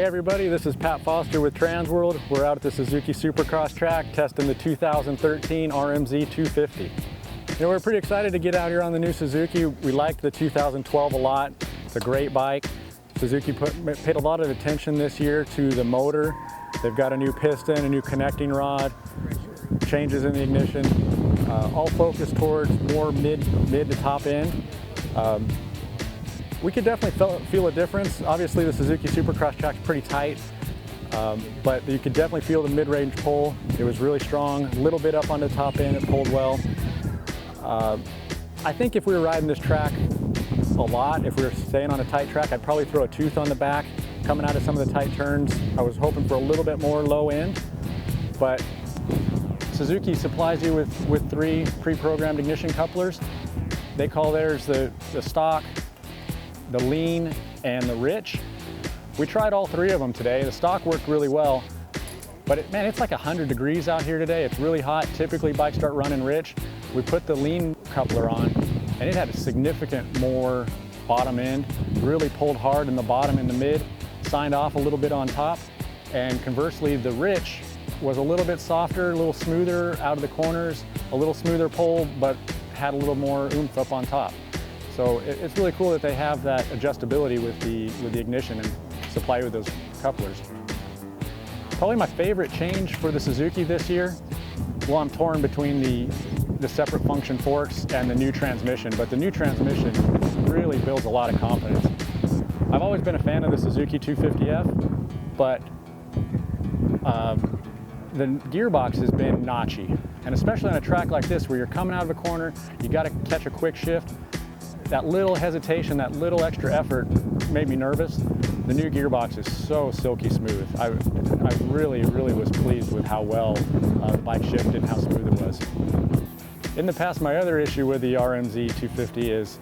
everybody, this is Pat Foster with TransWorld. We're out at the Suzuki Supercross track testing the 2013 RM-Z250. You know, we're pretty excited to get out here on the new Suzuki. We liked the 2012 a lot. It's a great bike. Suzuki paid a lot of attention this year to the motor. They've got a new piston, a new connecting rod, changes in the ignition, all focused towards more mid to top end. We could definitely feel a difference. Obviously the Suzuki Supercross track's pretty tight, but you could definitely feel the mid-range pull. It was really strong, a little bit up on the top end, it pulled well. I think if we were riding this track a lot, if we were staying on a tight track, I'd probably throw a tooth on the back coming out of some of the tight turns. I was hoping for a little bit more low end, but Suzuki supplies you with 3 pre-programmed ignition couplers. They call theirs the stock, the lean, and the rich. We tried all 3 of them today. The stock worked really well, but man, it's like 100 degrees out here today. It's really hot. Typically bikes start running rich. We put the lean coupler on and it had a significant more bottom end, really pulled hard in the bottom and the mid, signed off a little bit on top, and conversely the rich was a little bit softer, a little smoother out of the corners, a little smoother pull, but had a little more oomph up on top. So it's really cool that they have that adjustability with the ignition and supply you with those couplers. Probably my favorite change for the Suzuki this year, well, I'm torn between the separate function forks and the new transmission, but the new transmission really builds a lot of confidence. I've always been a fan of the Suzuki 250F, but the gearbox has been notchy, and especially on a track like this where you're coming out of a corner, you got to catch a quick shift. That little hesitation, that little extra effort made me nervous. The new gearbox is so silky smooth. I really was pleased with how well the bike shifted and how smooth it was. In the past, my other issue with the RM-Z250 is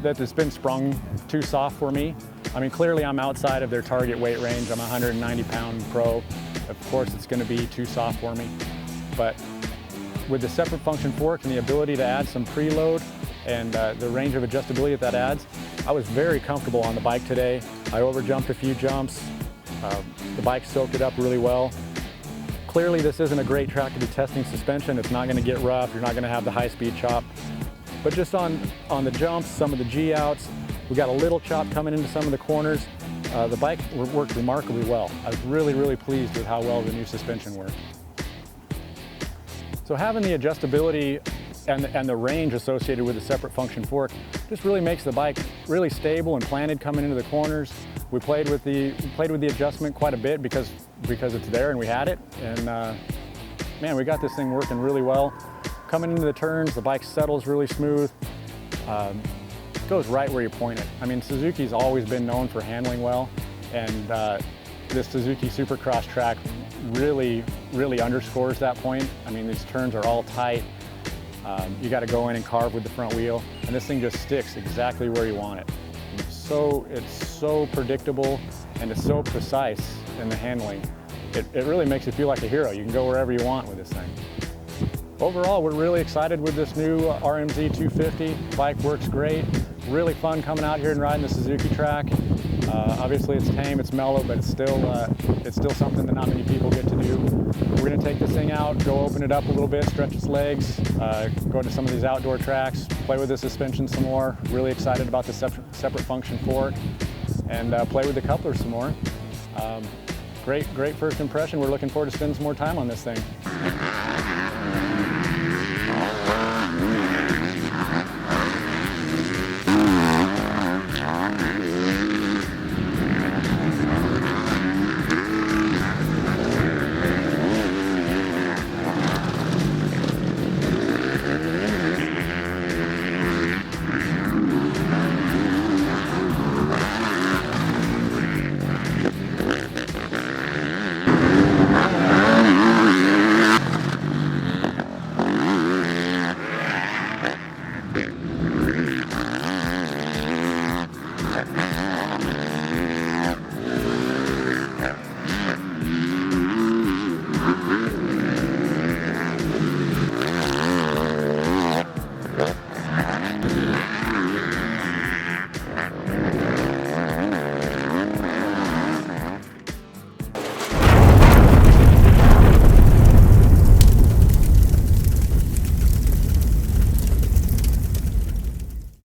that it's been sprung too soft for me. I mean, clearly I'm outside of their target weight range. I'm a 190-pound pro. Of course, it's going to be too soft for me. But with the separate function fork and the ability to add some preload and the range of adjustability that adds, I was very comfortable on the bike today. I overjumped a few jumps. The bike soaked it up really well. Clearly this isn't a great track to be testing suspension. It's not going to get rough. You're not going to have the high-speed chop. But just on the jumps, some of the G-outs, we got a little chop coming into some of the corners. The bike worked remarkably well. I was really pleased with how well the new suspension worked. So having the adjustability and the range associated with the separate function fork just really makes the bike really stable and planted coming into the corners. We played with the adjustment quite a bit because it's there and we had it, and man, we got this thing working really well. Coming into the turns, the bike settles really smooth. It goes right where you point it. I mean, Suzuki's always been known for handling well, and this Suzuki Supercross track really underscores that point. I mean, these turns are all tight. You got to go in and carve with the front wheel, and this thing just sticks exactly where you want it. It's so predictable and it's so precise in the handling. It really makes you feel like a hero. You can go wherever you want with this thing. Overall, we're really excited with this new RM-Z250. Bike works great. Really fun coming out here and riding the Suzuki track. Obviously it's tame, it's mellow, but it's still something that not many people get to do. We're going to take this thing out, go open it up a little bit, stretch its legs, go to some of these outdoor tracks, play with the suspension some more. Really excited about the separate function fork, and play with the couplers some more. Great first impression. We're looking forward to spending some more time on this thing.